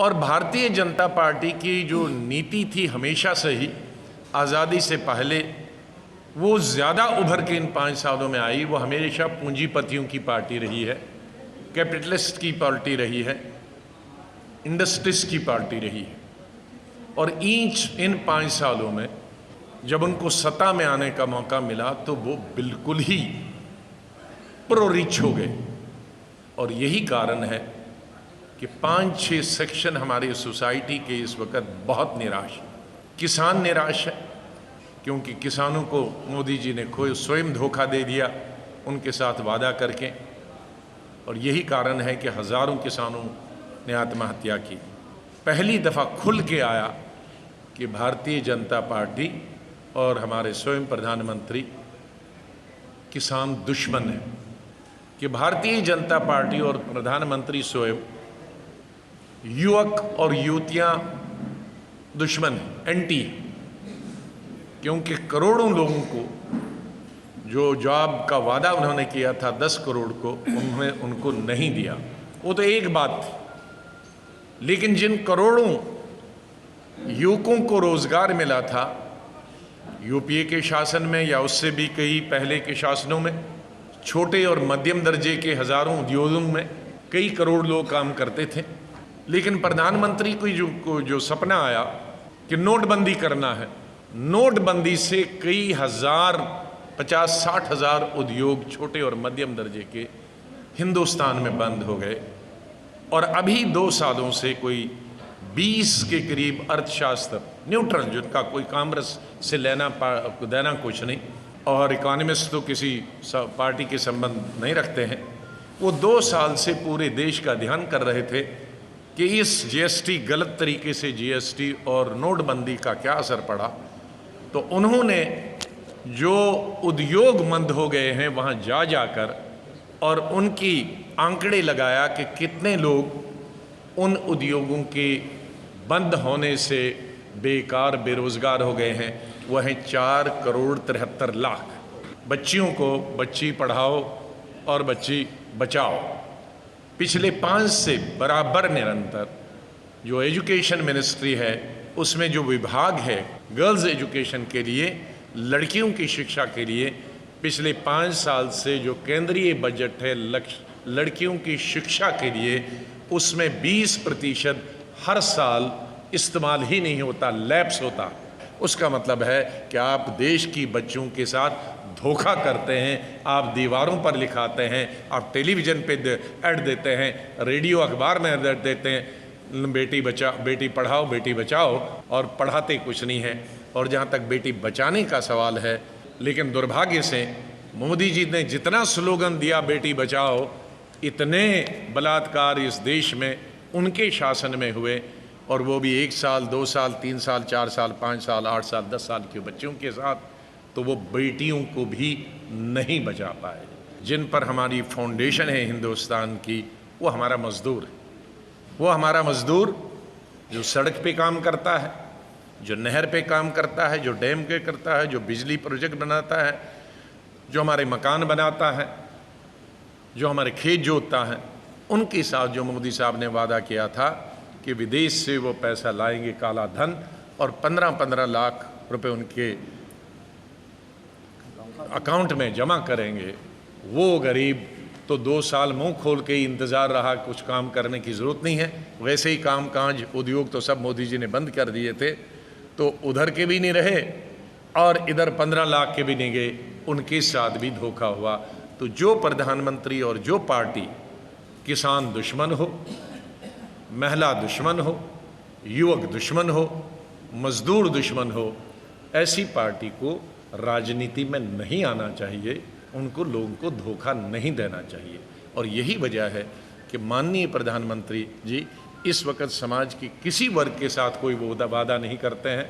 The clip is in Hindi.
और भारतीय जनता पार्टी की जो नीति थी हमेशा से ही आज़ादी से पहले, वो ज़्यादा उभर के इन 5 सालों में आई। वो हमेशा पूंजीपतियों की पार्टी रही है, कैपिटलिस्ट की पार्टी रही है, इंडस्ट्रीज की पार्टी रही है। और इन 5 सालों में जब उनको सत्ता में आने का मौका मिला तो वो बिल्कुल ही प्रो रिच हो गए। और यही कारण है कि 5-6 सेक्शन हमारी सोसाइटी के इस वक्त बहुत निराश है। किसान निराश है क्योंकि किसानों को मोदी जी ने स्वयं धोखा दे दिया उनके साथ वादा करके। और यही कारण है कि हज़ारों किसानों ने आत्महत्या की। पहली दफ़ा खुल के आया कि भारतीय जनता पार्टी और हमारे स्वयं प्रधानमंत्री किसान दुश्मन है, कि भारतीय जनता पार्टी और प्रधानमंत्री स्वयं युवक और युवतियां दुश्मन हैं, एंटी। क्योंकि करोड़ों लोगों को जो जॉब का वादा उन्होंने किया था 10 करोड़ को, उन्होंने उनको नहीं दिया। वो तो एक बात थी, लेकिन जिन करोड़ों युवकों को रोजगार मिला था यूपीए के शासन में या उससे भी कई पहले के शासनों में, छोटे और मध्यम दर्जे के हज़ारों उद्योगों में कई करोड़ लोग काम करते थे। लेकिन प्रधानमंत्री को जो सपना आया कि नोटबंदी करना है, नोटबंदी से कई हज़ार 50-60 हज़ार उद्योग छोटे और मध्यम दर्जे के हिंदुस्तान में बंद हो गए। और अभी 2 सालों से कोई 20 के करीब अर्थशास्त्र न्यूट्रल, जिनका कोई कांग्रेस से लेना देना कुछ नहीं और इकोनॉमिस्ट तो किसी पार्टी के संबंध नहीं रखते हैं, वो 2 साल से पूरे देश का ध्यान कर रहे थे कि इस जीएसटी, गलत तरीके से जीएसटी और नोटबंदी का क्या असर पड़ा। तो उन्होंने जो उद्योग बंद हो गए हैं वहाँ जाकर और उनकी आंकड़े लगाया कि कितने लोग उन उद्योगों के बंद होने से बेकार बेरोजगार हो गए हैं। वह हैं 4 करोड़ 73 लाख। बच्चियों को बच्ची पढ़ाओ और बच्ची बचाओ। पिछले 5 से बराबर निरंतर जो एजुकेशन मिनिस्ट्री है उसमें जो विभाग है गर्ल्स एजुकेशन के लिए, लड़कियों की शिक्षा के लिए, पिछले 5 साल से जो केंद्रीय बजट है लड़कियों की शिक्षा के लिए, उसमें 20% हर साल इस्तेमाल ही नहीं होता, लैप्स होता। उसका मतलब है कि आप देश की बच्चों के साथ धोखा करते हैं। आप दीवारों पर लिखाते हैं, आप टेलीविज़न पे ऐड देते हैं, रेडियो अखबार में ऐड देते हैं, बेटी पढ़ाओ बेटी बचाओ, और पढ़ाते कुछ नहीं है। और जहाँ तक बेटी बचाने का सवाल है, लेकिन दुर्भाग्य से मोदी जी ने जितना स्लोगन दिया बेटी बचाओ, इतने बलात्कार इस देश में उनके शासन में हुए, और वो भी 1 साल 2 साल 3 साल 4 साल 5 साल 8 साल 10 साल के बच्चों के साथ। तो वो बेटियों को भी नहीं बचा पाए। जिन पर हमारी फाउंडेशन है हिंदुस्तान की, वो हमारा मज़दूर है। वो हमारा मज़दूर जो सड़क पे काम करता है, जो नहर पे काम करता है, जो डैम पे करता है, जो बिजली प्रोजेक्ट बनाता है, जो हमारे मकान बनाता है, जो हमारे खेत जोतता है, उनके साथ जो मोदी साहब ने वादा किया था कि विदेश से वो पैसा लाएंगे, काला धन, और 15-15 लाख रुपए उनके अकाउंट में जमा करेंगे, वो गरीब तो 2 साल मुंह खोल के ही इंतज़ार रहा, कुछ काम करने की ज़रूरत नहीं है। वैसे ही काम काज उद्योग तो सब मोदी जी ने बंद कर दिए थे, तो उधर के भी नहीं रहे और इधर 15 लाख के भी नहीं गए, उनके साथ भी धोखा हुआ। तो जो प्रधानमंत्री और जो पार्टी किसान दुश्मन हो, महिला दुश्मन हो, युवक दुश्मन हो, मजदूर दुश्मन हो, ऐसी पार्टी को राजनीति में नहीं आना चाहिए। उनको लोगों को धोखा नहीं देना चाहिए। और यही वजह है कि माननीय प्रधानमंत्री जी इस वक्त समाज की किसी वर्ग के साथ कोई वादा नहीं करते हैं।